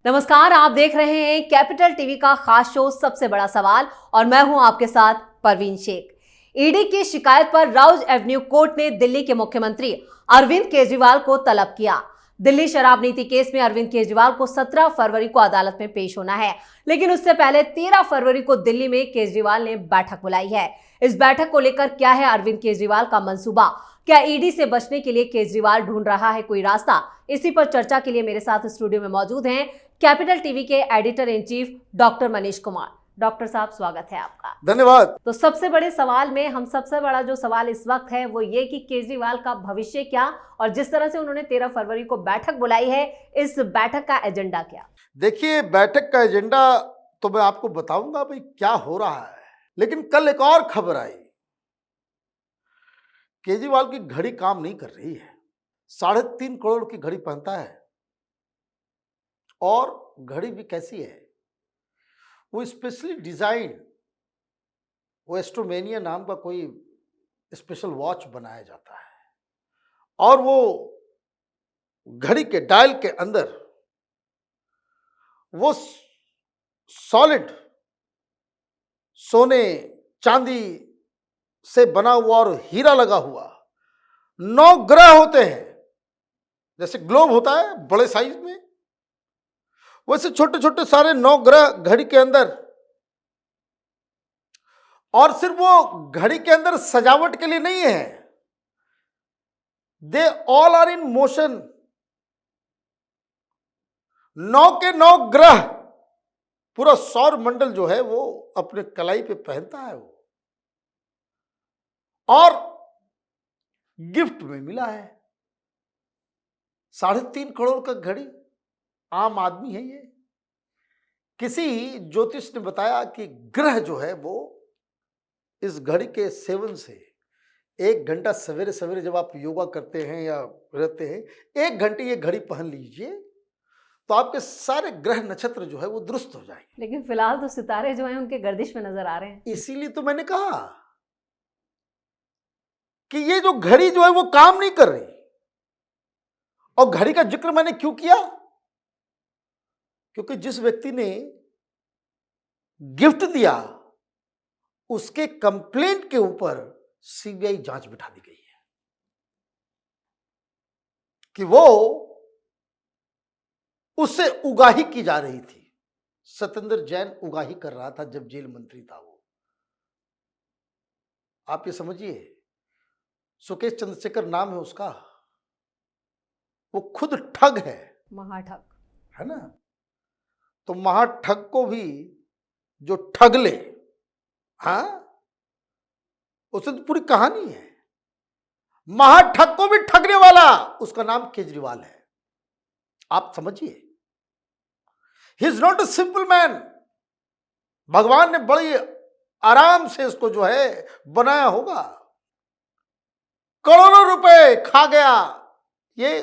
नमस्कार, आप देख रहे हैं कैपिटल टीवी का खास शो सबसे बड़ा सवाल और मैं हूं आपके साथ परवीन शेख। ईडी की शिकायत पर राउज एवेन्यू कोर्ट ने दिल्ली के मुख्यमंत्री अरविंद केजरीवाल को तलब किया। दिल्ली शराब नीति केस में अरविंद केजरीवाल को 17 फरवरी को अदालत में पेश होना है, लेकिन उससे पहले 13 फरवरी को दिल्ली में केजरीवाल ने बैठक बुलाई है। इस बैठक को लेकर क्या है अरविंद केजरीवाल का मंसूबा? क्या ईडी से बचने के लिए केजरीवाल ढूंढ रहा है कोई रास्ता? इसी पर चर्चा के लिए मेरे साथ स्टूडियो में मौजूद हैं कैपिटल टीवी के editor in chief doctor Manish Kumar. Doctor साहब, स्वागत है आपका। धन्यवाद। तो सबसे बड़े सवाल में हम सबसे बड़ा जो सवाल इस वक्त है वो ये कि केजरीवाल का भविष्य क्या, और जिस तरह से उन्होंने 13 फरवरी को बैठक बुलाई है, इस बैठक का एजेंडा क्या? देखिए, बैठक का एजेंडा तो मैं आपको बताऊंगा भाई क्या हो रहा है, लेकिन कल एक और खबर आई। केजरीवाल की घड़ी काम नहीं कर रही है। 3.5 करोड़ की घड़ी पहनता है, और घड़ी भी कैसी है, वो स्पेशली डिजाइन, वो एस्ट्रोमेनिया नाम का कोई स्पेशल वॉच बनाया जाता है, और वो घड़ी के डायल के अंदर वो सॉलिड सोने चांदी से बना हुआ और हीरा लगा हुआ 9 ग्रह होते हैं। जैसे ग्लोब होता है बड़े साइज में, वैसे छोटे छोटे सारे 9 ग्रह घड़ी के अंदर। और सिर्फ वो घड़ी के अंदर सजावट के लिए नहीं है, they all are in motion. 9 के 9 ग्रह, पूरा सौर मंडल जो है वो अपने कलाई पे पहनता है वो, और गिफ्ट में मिला है 3.5 करोड़ का घड़ी। आम आदमी है ये। किसी ज्योतिष ने बताया कि ग्रह जो है वो इस घड़ी के सेवन से 1 घंटा सवेरे सवेरे जब आप योगा करते हैं या रहते हैं, 1 घंटे ये घड़ी पहन लीजिए तो आपके सारे ग्रह नक्षत्र जो है वो दुरुस्त हो जाएंगे। लेकिन फिलहाल तो सितारे जो हैं उनके गर्दिश में नजर आ रहे हैं। इसीलिए तो मैंने कहा कि ये जो घड़ी जो है वो काम नहीं कर रही। और घड़ी का जिक्र मैंने क्यों किया? क्योंकि जिस व्यक्ति ने गिफ्ट दिया उसके कंप्लेंट के ऊपर सीबीआई जांच बिठा दी गई है कि वो उससे उगाही की जा रही थी। सत्येंद्र जैन उगाही कर रहा था जब जेल मंत्री था वो। आप ये समझिए, सुकेश चंद्रशेखर नाम है उसका, वो खुद ठग है, महाठग है ना। तो महाठग को भी जो ठग ले, हाँ, उससे तो पूरी कहानी है। महाठग को भी ठगने वाला उसका नाम केजरीवाल है। आप समझिए, he is not a simple man. भगवान ने बड़ी आराम से इसको जो है बनाया होगा। करोड़ों रुपए खा गया, ये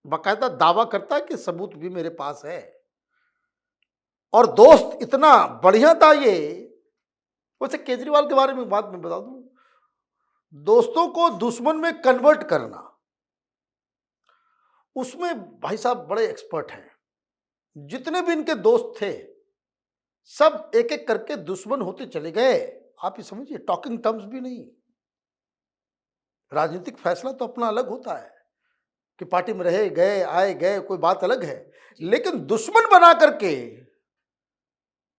बाकायदा दावा करता है कि सबूत भी मेरे पास है। और दोस्त इतना बढ़िया था ये। वैसे केजरीवाल के बारे में बात मैं बता दूं, दोस्तों को दुश्मन में कन्वर्ट करना, उसमें भाई साहब बड़े एक्सपर्ट हैं। जितने भी इनके दोस्त थे सब एक एक करके दुश्मन होते चले गए। आप ये समझिए, टॉकिंग टर्म्स भी नहीं। राजनीतिक फैसला तो अपना अलग होता है कि पार्टी में रहे गए आए गए, कोई बात अलग है, लेकिन दुश्मन बना करके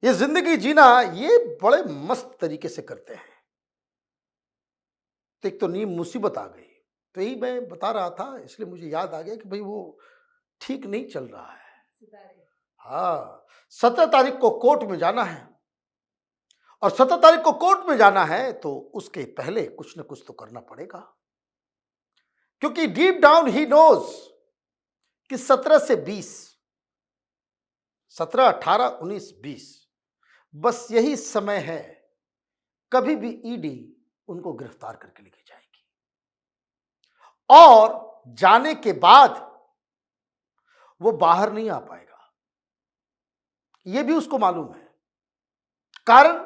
ये जिंदगी जीना, ये बड़े मस्त तरीके से करते हैं। तो एक तो नीम मुसीबत आ गई, तो यही मैं बता रहा था, इसलिए मुझे याद आ गया कि भाई वो ठीक नहीं चल रहा है। हाँ, 17 तारीख को कोर्ट में जाना है, और 17 तारीख को कोर्ट में जाना है तो उसके पहले कुछ न कुछ तो करना पड़ेगा, क्योंकि डीप डाउन ही नोज कि 17 से 20, 17, 18, 19, 20 बस यही समय है। कभी भी ईडी उनको गिरफ्तार करके लेके जाएगी, और जाने के बाद वो बाहर नहीं आ पाएगा, ये भी उसको मालूम है। कारण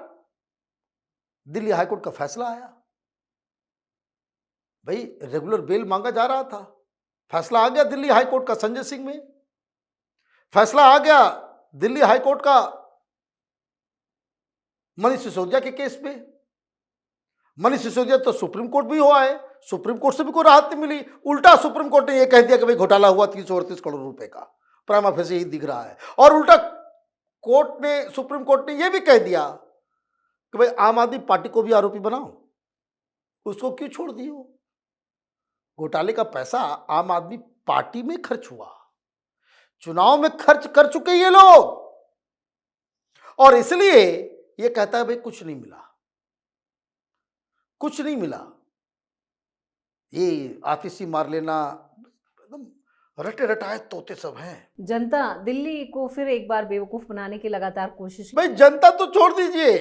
दिल्ली हाईकोर्ट का फैसला आया। भाई रेगुलर बेल मांगा जा रहा था, फैसला आ गया दिल्ली हाईकोर्ट का संजय सिंह में। फैसला आ गया दिल्ली हाई कोर्ट का मनीष सिसोदिया के केस में। मनीष सिसोदिया तो सुप्रीम कोर्ट भी हुआ है, सुप्रीम कोर्ट से भी कोई राहत नहीं मिली। उल्टा सुप्रीम कोर्ट ने यह कह दिया कि भाई घोटाला हुआ 338 करोड़ रुपए का, प्राइमा फेसी यही दिख रहा है। और उल्टा सुप्रीम कोर्ट ने यह भी कह दिया कि भाई आम आदमी पार्टी को भी आरोपी बनाओ, उसको क्यों छोड़ दियो? घोटाले का पैसा आम आदमी पार्टी में खर्च हुआ, चुनाव में खर्च कर चुके ये लोग, और इसलिए ये कहता है भाई कुछ नहीं मिला, कुछ नहीं मिला। ये आतिशी मार लेना, एकदम रटे रटाए तोते सब हैं। जनता दिल्ली को फिर एक बार बेवकूफ बनाने की लगातार कोशिश। भाई जनता तो छोड़ दीजिए,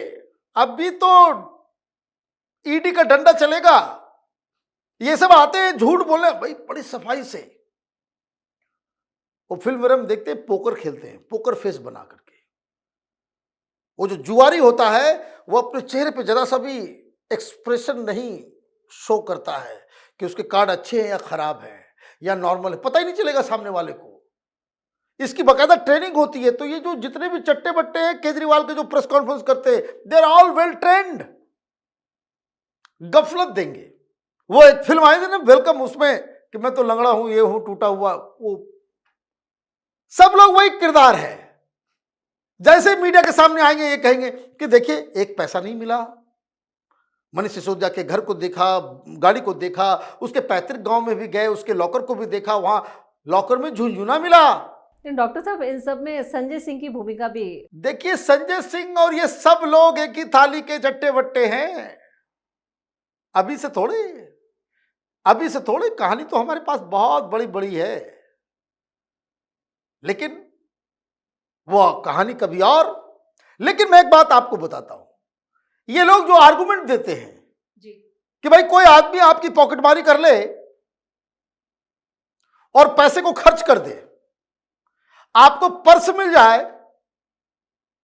अभी तो ईडी का डंडा चलेगा। ये सब आते हैं झूठ बोलने, भाई बड़ी सफाई से वो फिल्म में हम देखते हैं, पोकर खेलते हैं, पोकर फेस बना करके। वो जो जुआरी होता है वो अपने चेहरे पे जरा सा भी एक्सप्रेशन नहीं शो करता है कि उसके कार्ड अच्छे हैं या खराब हैं या नॉर्मल है, पता ही नहीं चलेगा सामने वाले को। इसकी बकायदा ट्रेनिंग होती है। तो ये जो जितने भी चट्टे बट्टे हैं केजरीवाल के जो प्रेस कॉन्फ्रेंस करते हैं, they are all well trained. गफलत देंगे। वो एक फिल्म आई थी ना वेलकम, उसमें कि मैं तो लंगड़ा हूं, ये हूं, टूटा हुआ, वो सब लोग वही किरदार है। जैसे मीडिया के सामने आएंगे ये कहेंगे कि देखिए एक पैसा नहीं मिला। मनीष सिसोदिया के घर को देखा, गाड़ी को देखा, उसके पैतृक गांव में भी गए, उसके लॉकर को भी देखा, वहां लॉकर में झुंझुना मिला। डॉक्टर साहब इन सब में संजय सिंह की भूमिका भी। देखिए संजय सिंह और ये सब लोग एक ही थाली के चट्टे बट्टे हैं। अभी से थोड़े कहानी तो हमारे पास बहुत बड़ी बड़ी है, लेकिन वो कहानी कभी और। लेकिन मैं एक बात आपको बताता हूं, ये लोग जो आर्गुमेंट देते हैं जी कि भाई कोई आदमी आपकी पॉकेटमारी कर ले और पैसे को खर्च कर दे, आपको पर्स मिल जाए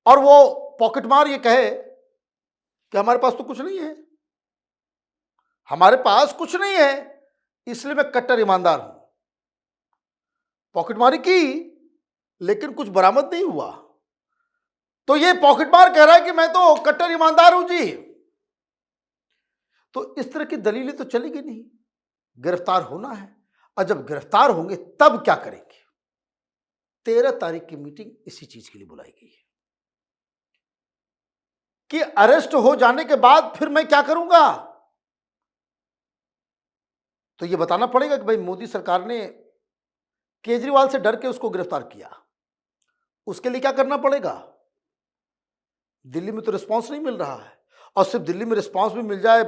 और वो पॉकेटमार ये कहे कि हमारे पास तो कुछ नहीं है, हमारे पास कुछ नहीं है, इसलिए मैं कट्टर ईमानदार हूं। पॉकेटमारी की लेकिन कुछ बरामद नहीं हुआ, तो ये पॉकेटमार कह रहा है कि मैं तो कट्टर ईमानदार हूं जी। तो इस तरह की दलीलें तो चलेगी नहीं, गिरफ्तार होना है। और जब गिरफ्तार होंगे तब क्या करेंगे? 13 तारीख की मीटिंग इसी चीज के लिए बुलाई गई है कि अरेस्ट हो जाने के बाद फिर मैं क्या करूंगा। तो ये बताना पड़ेगा कि भाई मोदी सरकार ने केजरीवाल से डर के उसको गिरफ्तार किया, उसके लिए क्या करना पड़ेगा। दिल्ली में तो रिस्पांस नहीं मिल रहा है, और सिर्फ दिल्ली में रिस्पांस भी मिल जाए,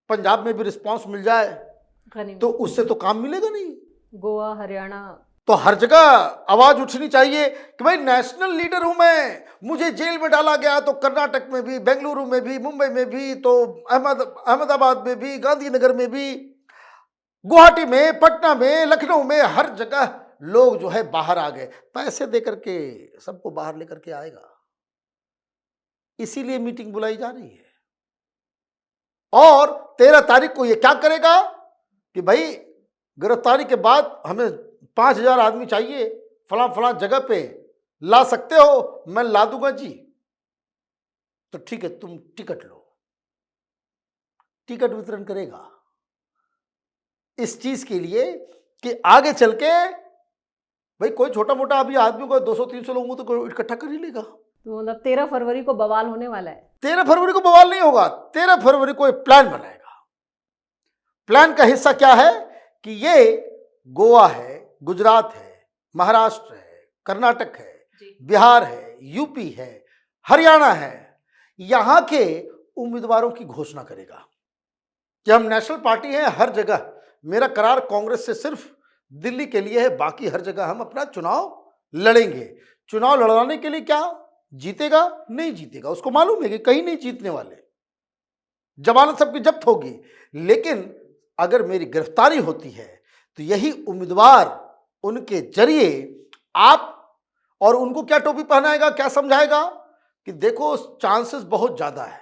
पंजाब में भी रिस्पांस मिल जाए, तो उससे तो काम मिलेगा नहीं। गोवा, हरियाणा, तो हर जगह आवाज उठनी चाहिए कि भाई नेशनल लीडर हूं मैं, मुझे जेल में डाला गया तो कर्नाटक में भी, बेंगलुरु में भी, मुंबई में भी, तो अहमदाबाद में भी, गांधीनगर में भी, गुवाहाटी में, पटना में, लखनऊ में, हर जगह लोग जो है बाहर आ गए। पैसे देकर के सबको बाहर लेकर के आएगा, इसीलिए मीटिंग बुलाई जा रही है। और 13 तारीख को ये क्या करेगा कि भाई गिरफ्तारी के बाद हमें 5000 आदमी चाहिए, फला जगह पे ला सकते हो, मैं ला दूंगा जी। तो ठीक है, तुम टिकट लो। टिकट वितरण करेगा इस चीज के लिए कि आगे चल के भाई कोई छोटा मोटा अभी आदमी को 200-300 लोगों को तो इकट्ठा कर ही लेगा। तो मतलब 13 फरवरी को बवाल होने वाला है। 13 फरवरी को बवाल नहीं होगा, 13 फरवरी को एक प्लान बनाएगा। प्लान का हिस्सा क्या है कि ये गोवा है, गुजरात है, महाराष्ट्र है, कर्नाटक है, बिहार है, यूपी है, हरियाणा है, यहां के उम्मीदवारों की घोषणा करेगा कि हम नेशनल पार्टी हैं, हर जगह मेरा करार कांग्रेस से सिर्फ दिल्ली के लिए है, बाकी हर जगह हम अपना चुनाव लड़ेंगे। चुनाव लड़वाने के लिए क्या, जीतेगा नहीं जीतेगा उसको मालूम है कि कहीं नहीं जीतने वाले, जमानत सबकी जब्त होगी, लेकिन अगर मेरी गिरफ्तारी होती है तो यही उम्मीदवार उनके जरिए आप, और उनको क्या टोपी पहनाएगा, क्या समझाएगा कि देखो चांसेस बहुत ज्यादा है,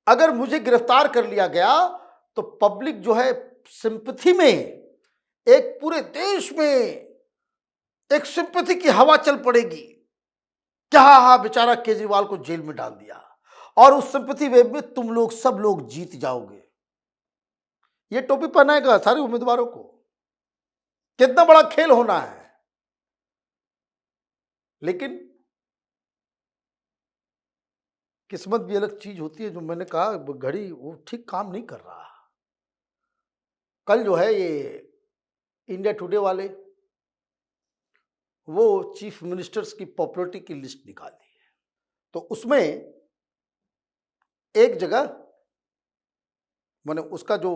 अगर मुझे गिरफ्तार कर लिया गया तो पब्लिक जो है सिंपैथी में, एक पूरे देश में एक सिंपैथी की हवा चल पड़ेगी क्या हाँ बेचारा केजरीवाल को जेल में डाल दिया, और उस सिंपैथी वेव में तुम लोग सब लोग जीत जाओगे। ये टोपी पहनाएगा सारे उम्मीदवारों को। कितना बड़ा खेल होना है। लेकिन किस्मत भी अलग चीज होती है। जो मैंने कहा घड़ी वो ठीक काम नहीं कर रहा। कल जो है ये इंडिया टुडे वाले वो चीफ मिनिस्टर्स की पॉपुलरिटी की लिस्ट निकाली है, तो उसमें एक जगह माने उसका जो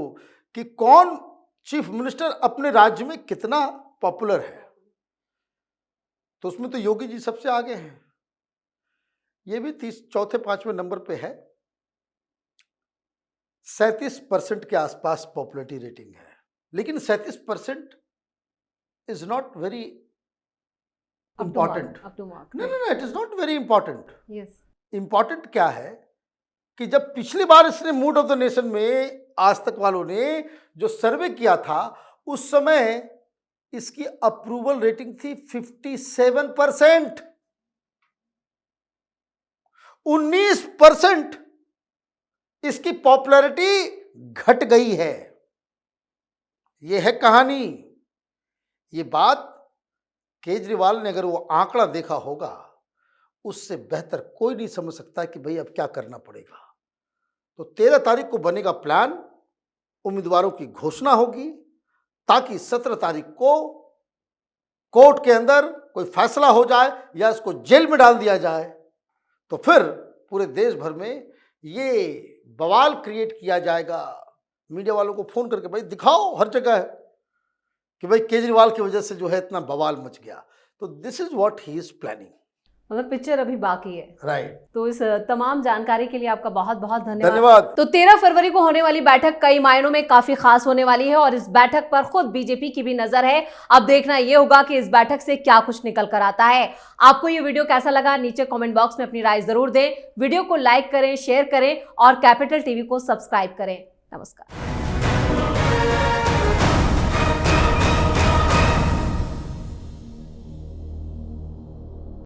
कि कौन चीफ मिनिस्टर अपने राज्य में कितना पॉपुलर है, तो उसमें तो योगी जी सबसे आगे हैं। ये भी 4थे-5वें नंबर पे है। 37% के आसपास पॉपुलरिटी रेटिंग है। लेकिन 37% इज नॉट वेरी इंपॉर्टेंट। नहीं, it is not very important. Important क्या है कि जब पिछली बार इसने मूड ऑफ द नेशन में आज तक वालों ने जो सर्वे किया था, उस समय इसकी अप्रूवल रेटिंग थी 57%। 19% इसकी पॉपुलैरिटी घट गई है। यह है कहानी। ये बात केजरीवाल ने अगर वो आंकड़ा देखा होगा, उससे बेहतर कोई नहीं समझ सकता कि भाई अब क्या करना पड़ेगा। तो 13 तारीख को बनेगा प्लान, उम्मीदवारों की घोषणा होगी, ताकि 17 तारीख को कोर्ट के अंदर कोई फैसला हो जाए या इसको जेल में डाल दिया जाए। तो फिर पूरे देश भर में ये बवाल क्रिएट किया जाएगा। मीडिया वालों को फोन करके भाई दिखाओ, हर जगह है कि भाई केजरीवाल की वजह से जो है इतना बवाल मच गया। तो this is what he is planning. मतलब पिक्चर अभी बाकी है। राइट। तो इस तमाम जानकारी के लिए आपका बहुत बहुत धन्यवाद। तो 13 फरवरी को होने वाली बैठक कई मायनों में काफी खास होने वाली है, और इस बैठक पर खुद बीजेपी की भी नजर है। अब देखना यह होगा कि इस बैठक से क्या कुछ निकल कर आता है। आपको ये वीडियो कैसा लगा, नीचे कमेंट बॉक्स में अपनी राय जरूर दें। वीडियो को लाइक करें, शेयर करें और कैपिटल टीवी को सब्सक्राइब करें। नमस्कार।